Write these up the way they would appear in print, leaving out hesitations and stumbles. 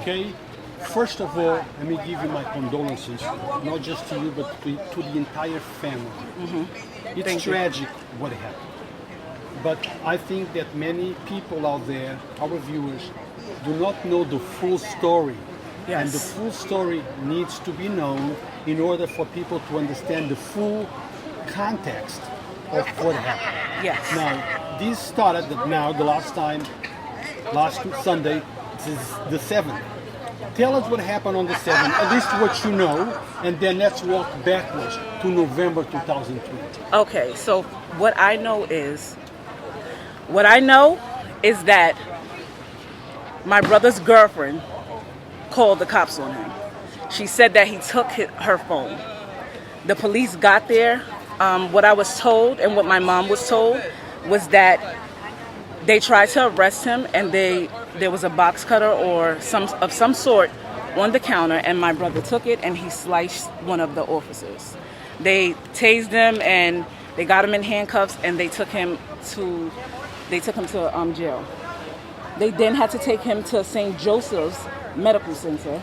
Okay? First of all, let me give you my condolences, not just to you, but to the entire family. It's tragic what happened. But I think that many people out there, our viewers, do not know the full story. Yes. And the full story needs to be known in order for people to understand the full context of what happened. Yes. Now, this started the last Sunday, this is the 7th. Tell us what happened on the 7th, at least what you know, and then let's walk backwards to November 2020. Okay, so what I know is that my brother's girlfriend called the cops on him. She said that he took her phone. The police got there. What I was told and what my mom was told was that they tried to arrest him, and there was a box cutter or some sort on the counter, and my brother took it and he sliced one of the officers. They tased him and they got him in handcuffs, and they took him to jail. They then had to take him to St. Joseph's Medical Center,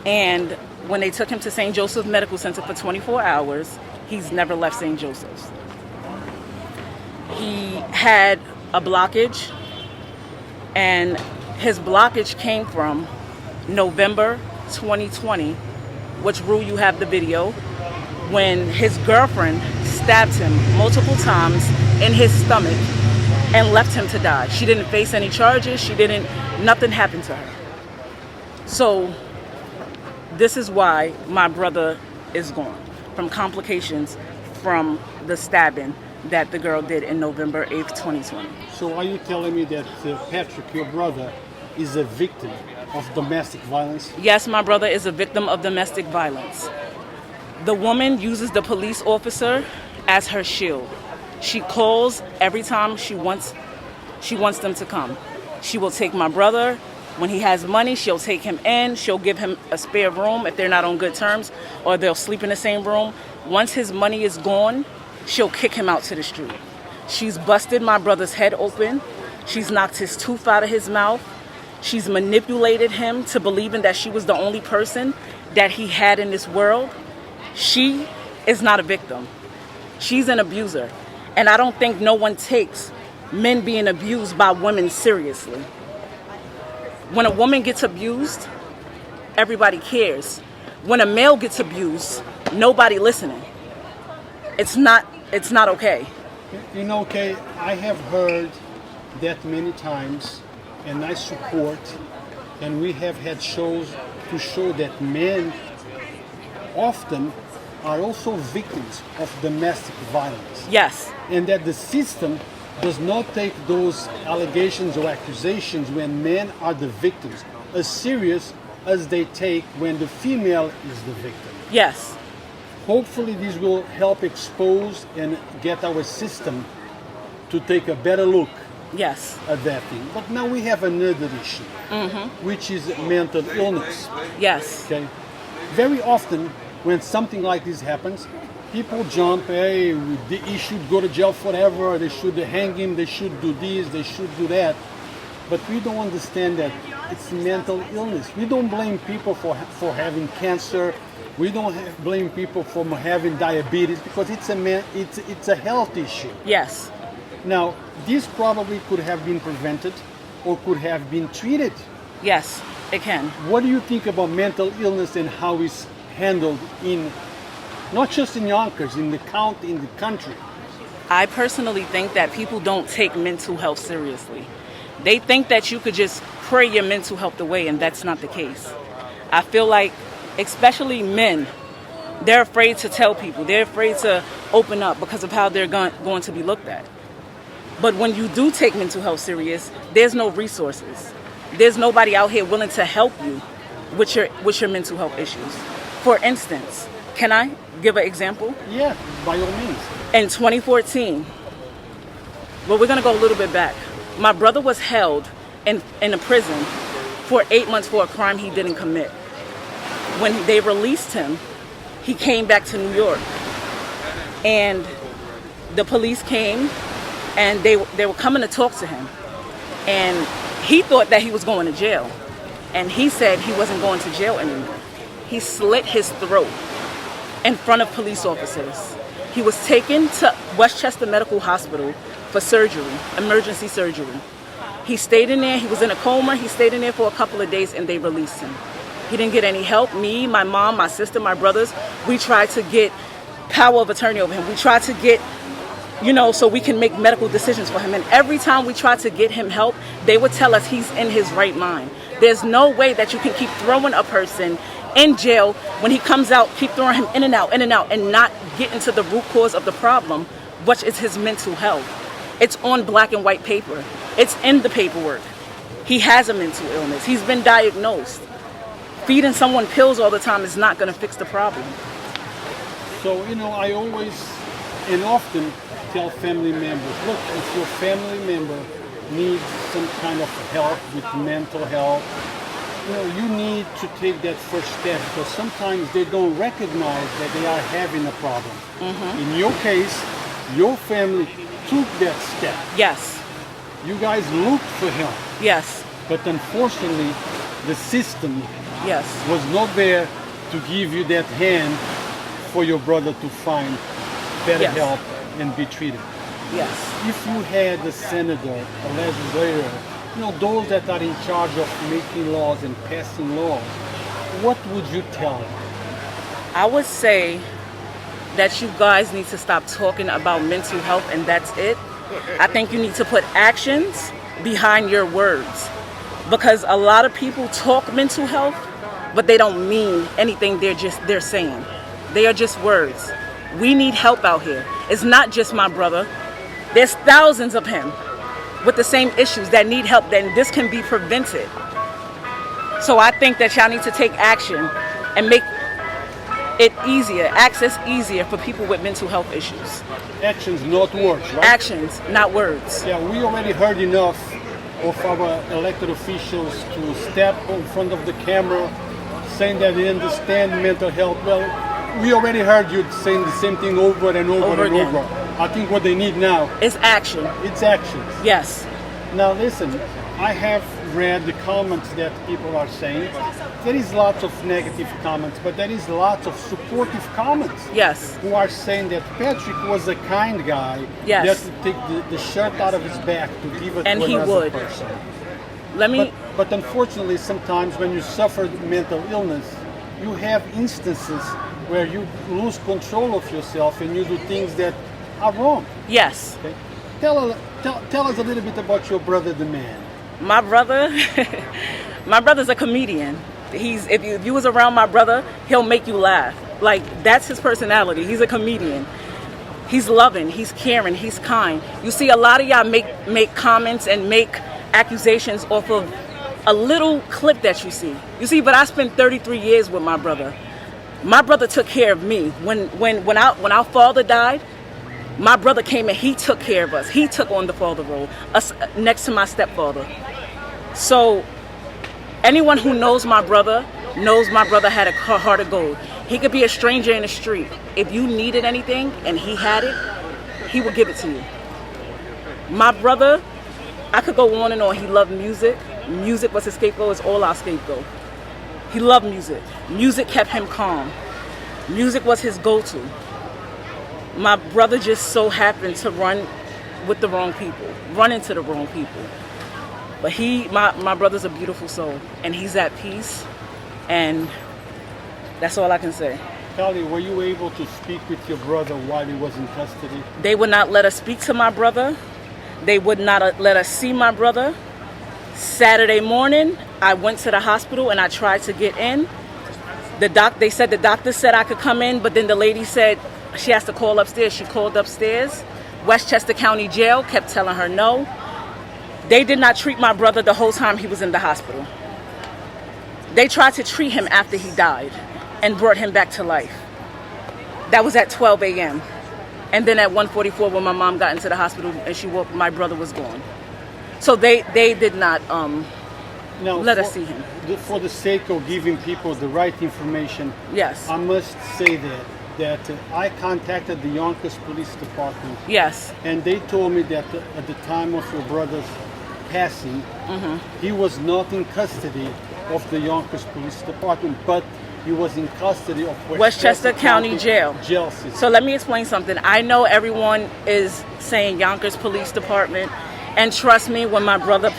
and when they took him to St. Joseph's Medical Center for 24 hours, he's never left St. Joseph's. He had a blockage, and his blockage came from November 2020, which Rue, you have the video, when his girlfriend stabbed him multiple times in his stomach and left him to die. She didn't face any charges. Nothing happened to her. So this is why my brother is gone, from complications from the stabbing that the girl did in November 8th, 2020. So are you telling me that Patrick, your brother, is a victim of domestic violence? Yes, my brother is a victim of domestic violence. The woman uses the police officer as her shield. She calls every time she wants them to come. She will take my brother. When he has money, she'll take him in. She'll give him a spare room if they're not on good terms, or they'll sleep in the same room. Once his money is gone, she'll kick him out to the street. She's busted my brother's head open. She's knocked his tooth out of his mouth. She's manipulated him to believing that she was the only person that he had in this world. She is not a victim. She's an abuser. And I don't think no one takes men being abused by women seriously. When a woman gets abused, everybody cares. When a male gets abused, nobody listening. It's not okay. You know, Kay, I have heard that many times, and I support, and we have had shows to show that men often are also victims of domestic violence. Yes. And that the system does not take those allegations or accusations when men are the victims as serious as they take when the female is the victim. Yes. Hopefully this will help expose and get our system to take a better look Yes. at that thing. But now we have another issue, which is mental illness. Yes. Okay. Very often when something like this happens, people jump, hey, he should go to jail forever, they should hang him, they should do this, they should do that. But we don't understand that it's mental illness. We don't blame people for having cancer. We don't blame people for having diabetes, because it's a health issue. Yes. Now, this probably could have been prevented or could have been treated. Yes, it can. What do you think about mental illness and how it's handled in, not just in Yonkers, in the country? I personally think that people don't take mental health seriously. They think that you could just pray your mental health away, and that's not the case. I feel like, especially men, they're afraid to tell people. They're afraid to open up because of how they're going to be looked at. But when you do take mental health serious, there's no resources. There's nobody out here willing to help you with your mental health issues. For instance, can I give an example? Yeah, by all means. In 2014, well, we're going to go a little bit back. My brother was held in a prison for 8 months for a crime he didn't commit. When they released him, he came back to New York. And the police came, and they were coming to talk to him. And he thought that he was going to jail. and he said he wasn't going to jail anymore. He slit his throat in front of police officers. He was taken to Westchester Medical Hospital for surgery, emergency surgery. He stayed in there. He was in a coma. He stayed in there for a couple of days, and they released him. He didn't get any help. Me, my mom, my sister, my brothers, we tried to get power of attorney over him. We tried to get, so we can make medical decisions for him. And every time we tried to get him help, they would tell us he's in his right mind. There's no way that you can keep throwing a person in jail when he comes out, keep throwing him in and out, and not get into the root cause of the problem, which is his mental health. It's on black and white paper. It's in the paperwork. He has a mental illness. He's been diagnosed. Feeding someone pills all the time is not going to fix the problem. So, I always and often tell family members, look, if your family member needs some kind of help with mental health, you need to take that first step, because sometimes they don't recognize that they are having a problem. Mm-hmm. In your case, your family took that step. Yes. You guys looked for help. Yes. But unfortunately, the system yes. was not there to give you that hand for your brother to find better yes. help and be treated. Yes. If you had a senator, a legislator, those that are in charge of making laws and passing laws, what would you tell them? I would say that you guys need to stop talking about mental health and that's it. I think you need to put actions behind your words, because a lot of people talk mental health, but they don't mean anything they're saying. They are just words. We need help out here. It's not just my brother. There's thousands of him with the same issues that need help, then this can be prevented. So I think that y'all need to take action and make it easier, access easier for people with mental health issues. Actions, not words, right? Actions, not words. Yeah, we already heard enough of our elected officials to step in front of the camera saying that they understand mental health. Well, we already heard you saying the same thing over and over and again. over. I think what they need now is action. It's actions. Yes. Now listen, I have read the comments that people are saying. There is lots of negative comments, but there is lots of supportive comments. Yes. Who are saying that Patrick was a kind guy. Yes. That would take the shirt out of his back to give it and to he another would. person. But unfortunately, sometimes when you suffer mental illness, you have instances where you lose control of yourself and you do things that are wrong. Yes. Okay? Tell us a little bit about your brother, the man. My brother, my brother's a comedian. If you was around my brother, he'll make you laugh. Like, that's his personality. He's a comedian. He's loving, he's caring, he's kind. You see, a lot of y'all make comments and make accusations off of a little clip that you see. You see, but I spent 33 years with my brother. My brother took care of me. When our father died, my brother came and he took care of us. He took on the father role, us next to my stepfather. So anyone who knows my brother had a heart of gold. He could be a stranger in the street. If you needed anything and he had it, he would give it to you. My brother, I could go on and on. He loved music. Music was his scapegoat. It's all our scapegoat. He loved music. Music kept him calm. Music was his go-to. My brother just so happened to run with the wrong people, run into the wrong people. But my brother's a beautiful soul, and he's at peace, and that's all I can say. Callie, were you able to speak with your brother while he was in custody? They would not let us speak to my brother. They would not let us see my brother. Saturday morning, I went to the hospital and I tried to get in. They said the doctor said I could come in, but then the lady said she has to call upstairs. She called upstairs. Westchester County Jail kept telling her no. They did not treat my brother the whole time he was in the hospital. They tried to treat him after he died and brought him back to life. That was at 12 a.m. And then at 1:44 when my mom got into the hospital and she woke, my brother was gone. So they did not let us see him. For the sake of giving people the right information, yes, I must say that I contacted the Yonkers Police Department. Yes. And they told me that at the time of your brother's passing, he was not in custody of the Yonkers Police Department, but he was in custody of Westchester County Jail. System. So let me explain something. I know everyone is saying Yonkers Police Department, and trust me, when my brother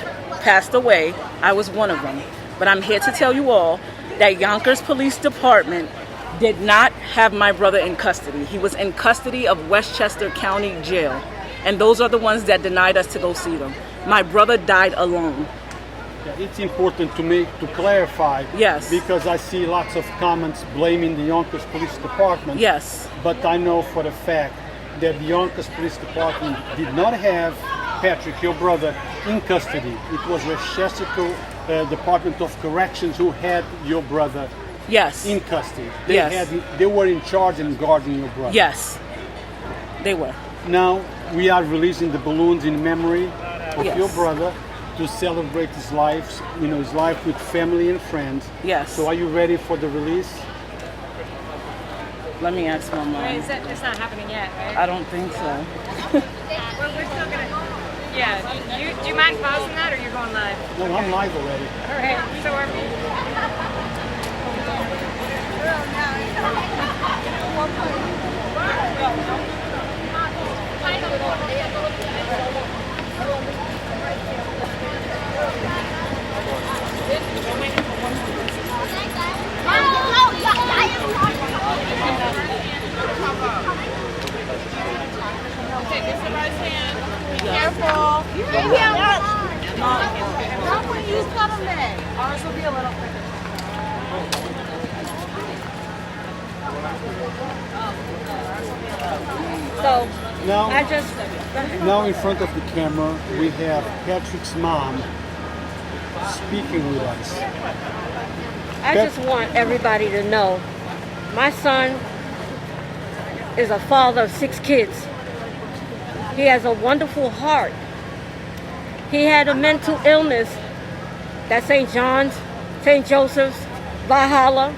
passed away, I was one of them. But I'm here to tell you all that Yonkers Police Department did not have my brother in custody. He was in custody of Westchester County Jail, and those are the ones that denied us to go see them. My brother died alone. Yeah, it's important to clarify. Yes. Because I see lots of comments blaming the Yonkers Police Department. Yes. But I know for a fact that the Yonkers Police Department did not have Patrick, your brother, in custody. It was Westchester Department of Corrections who had your brother Yes. in custody. Yes. They were in charge and guarding your brother. Yes. They were. Now we are releasing the balloons in memory of Yes. your brother to celebrate his life, his life with family and friends. Yes. So are you ready for the release? Let me ask my Wait, mom. it's not happening yet, right? I don't think so. We're still gonna. Yeah. Do you mind pausing that, or you're going live? No, I'm live already. All right. So are we. Careful. Maybe I'm not when you cut them then. Ours will be a little quicker. So Now, I just now in front of the camera, we have Patrick's mom speaking with us. I just want everybody to know my son is a father of 6 kids. He has a wonderful heart. He had a mental illness that St. John's, St. Joseph's, Valhalla,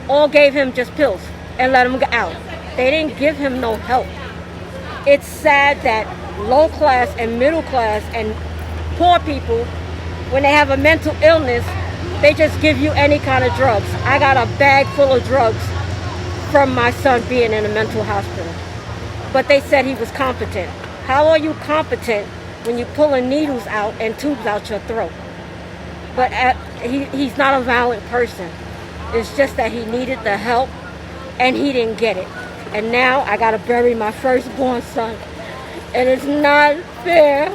all gave him just pills and let him go out. They didn't give him no help. It's sad that low class and middle class and poor people, when they have a mental illness, they just give you any kind of drugs. I got a bag full of drugs from my son being in a mental hospital. But they said he was competent. How are you competent when you're pulling needles out and tubes out your throat? But he's not a violent person. It's just that he needed the help and he didn't get it. And now I gotta bury my firstborn son. And it's not fair.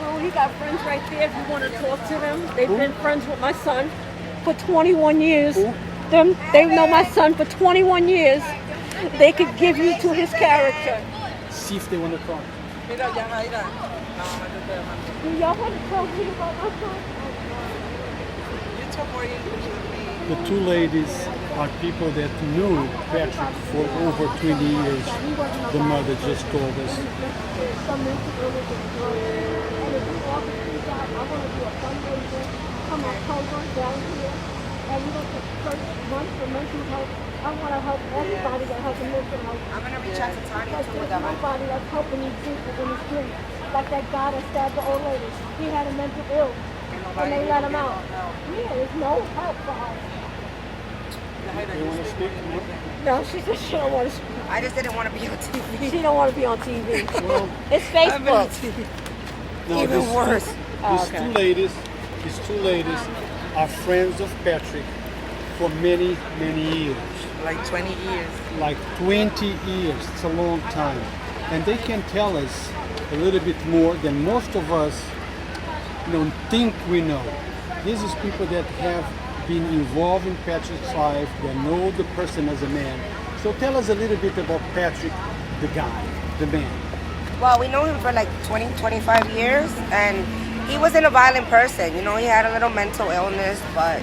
Well, he got friends right there if you want to talk to them. They've been friends with my son for 21 years. They know my son for 21 years. They could give you to his character. See if they want to talk. Do y'all want to talk to me about my son? You talk more English with me. The two ladies are people that knew Patrick for over 20 years. The mother just told us. Come October down here, and we go to first month for mental health. I want to help everybody that has a mental health. I'm gonna reach out to Tanya Because too with there's that. nobody that's helping these people in the street. Like that guy that stabbed the old lady. He had a mental ill, and they let him out. Yeah, there's no help for her. You want to speak? No, she said she don't want to speak. I just didn't want to be on TV. She don't want to be on TV. Well, It's Facebook. no, Even these worse. These two ladies are friends of Patrick for many, many years. Like 20 years. Like 20 years. It's a long time. And they can tell us a little bit more than most of us think we know. This is people that have been involved in Patrick's life, that know the person as a man. So tell us a little bit about Patrick, the guy, the man. Well, we know him for like 20, 25 years, and he wasn't a violent person. You know, he had a little mental illness, but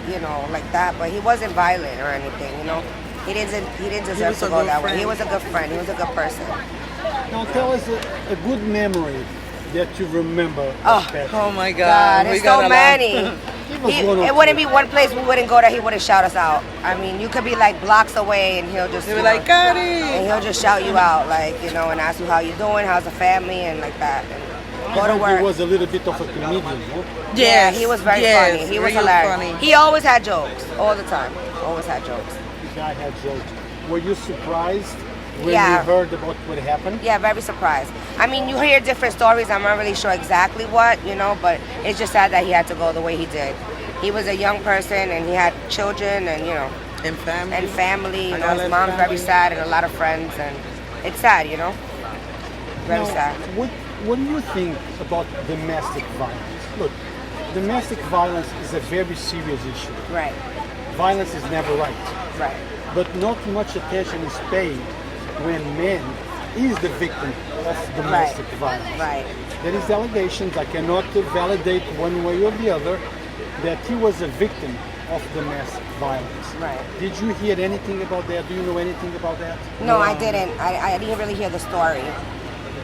like that. But he wasn't violent or anything. He didn't deserve to go that way. He was a good friend. He was a good person. Now tell us a good memory that you remember of Patrick. Oh my God, God. there's so many. was one or It wouldn't be one place we wouldn't go that he wouldn't shout us out. I mean, you could be like blocks away, and he'll just They were like, got and it. he'll just shout you out, and ask you how you doing, how's the family, and like that. And go to work. He was a little bit of a comedian, no? Yeah, he was very funny. He was real hilarious. funny. He always had jokes, all the time. Always had jokes. The guy had jokes. Were you surprised when Yeah. you heard about what happened? Yeah, very surprised. I mean, you hear different stories. I'm not really sure exactly what, but it's just sad that he had to go the way he did. He was a young person, and he had children, and And family. and family. And all His that mom's very family. sad, and a lot of friends, and it's sad, Very Now, sad. What do you think about domestic violence? Look, domestic violence is a very serious issue. Right, Violence is never right. right, But not much attention is paid when man is the victim of domestic violence. right. There is allegations, I cannot validate one way or the other, that he was a victim of domestic violence. Right. Did you hear anything about that? Do you know anything about that? No, I didn't. I didn't really hear the story.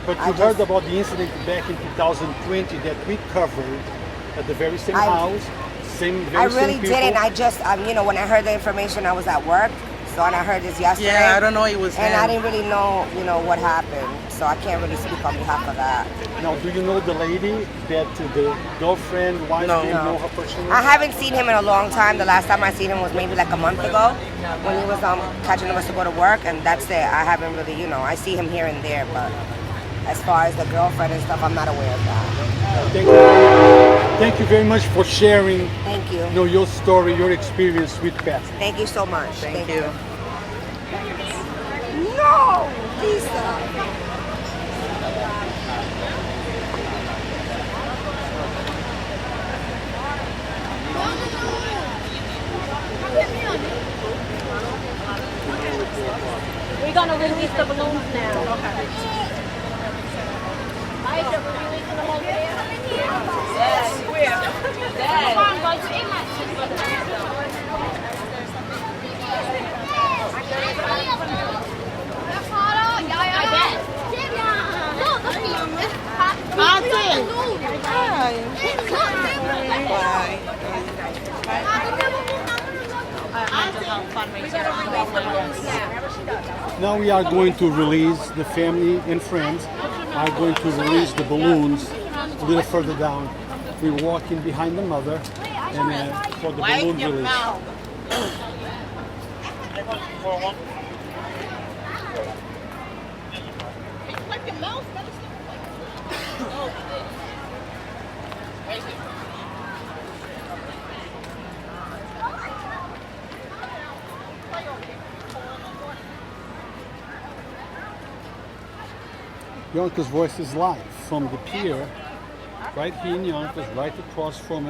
But I you just- heard about the incident back in 2020 that we covered at the very same house, I really same people. didn't. I just, when I heard the information, I was at work. So, and I heard this yesterday. Yeah, I don't know it was And him. I didn't really know, what happened. So I can't really speak on behalf of that. Now, do you know the lady that the girlfriend, wife, No. do you know her personally? I haven't seen him in a long time. The last time I seen him was maybe like a month ago when he was catching us to go to work, and that's it. I haven't really, I see him here and there, but as far as the girlfriend and stuff, I'm not aware of that. Thank you very much for sharing Thank you. your story, your experience with Patrick. Thank you so much. Thank you. No! Lisa. We're gonna release the balloons now. Aisha, we're releasing the balloons. Now we are going to release, the family and friends are going to release the balloons a little further down. We're walking behind the mother and for the balloon release. Yonkers Voice is live from the pier, right here in Yonkers, right across from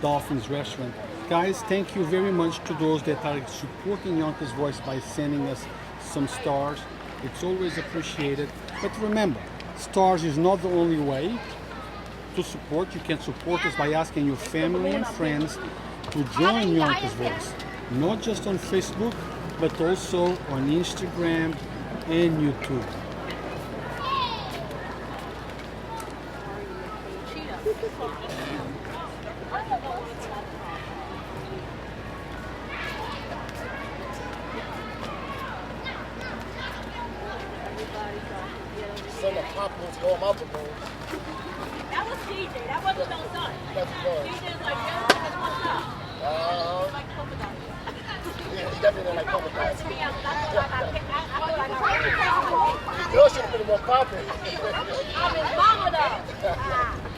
Dolphin's restaurant. Guys, thank you very much to those that are supporting Yonkers Voice by sending us some stars. It's always appreciated. But remember, stars is not the only way to support. You can support us by asking your family and friends to join Yonkers Voice. not just on Facebook, but also on Instagram and YouTube. Some of Popcorn's going up with those. That was DJ. That wasn't no son. That's good. DJ's like, yeah, what's up? Like polka dots. Yeah, he definitely like polka dots. I feel like I Girl should have been more popping. I'm his mama though.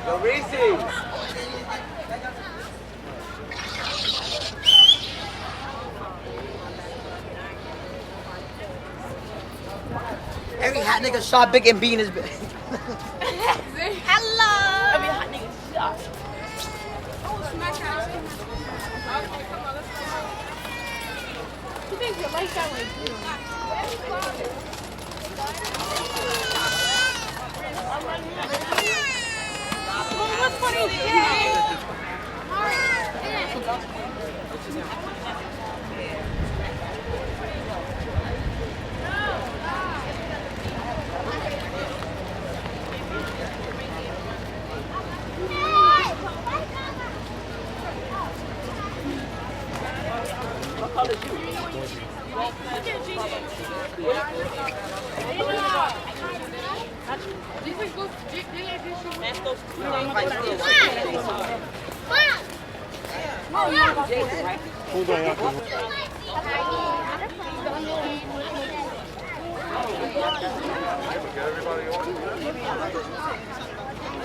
The Reese's. Every hot nigga shot big and bean his bitch. Hello. Every hot nigga shot. Oh, smash house. Okay, come on, let's go. You think you like that one? What's funny? Hold on,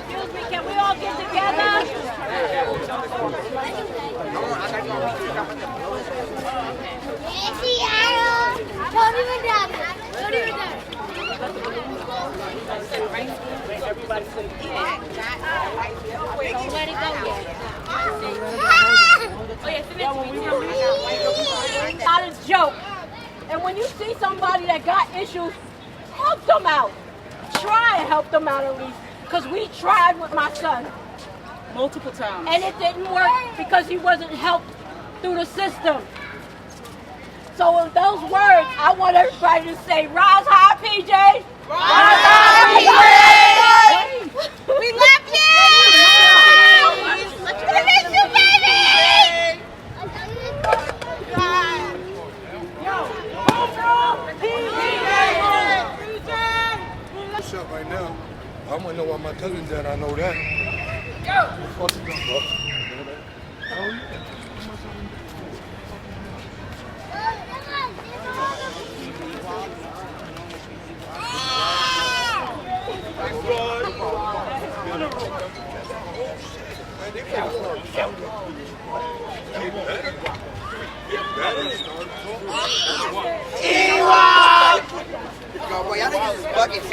Excuse me, can we all get together? Don't even dab it. Don't even dab it. Don't let it go yet. Not a joke. And when you see somebody that got issues, help them out. Try and help them out at least. Because we tried with my son. Multiple times. And it didn't work because he wasn't helped through the system. So with those words, I want everybody to say, rise high, PJ. Rise high, PJ. We love you! We miss you, baby! What's up right now? I want to know why my cousin's dead. I know that. Boy, y'all niggas is buckets,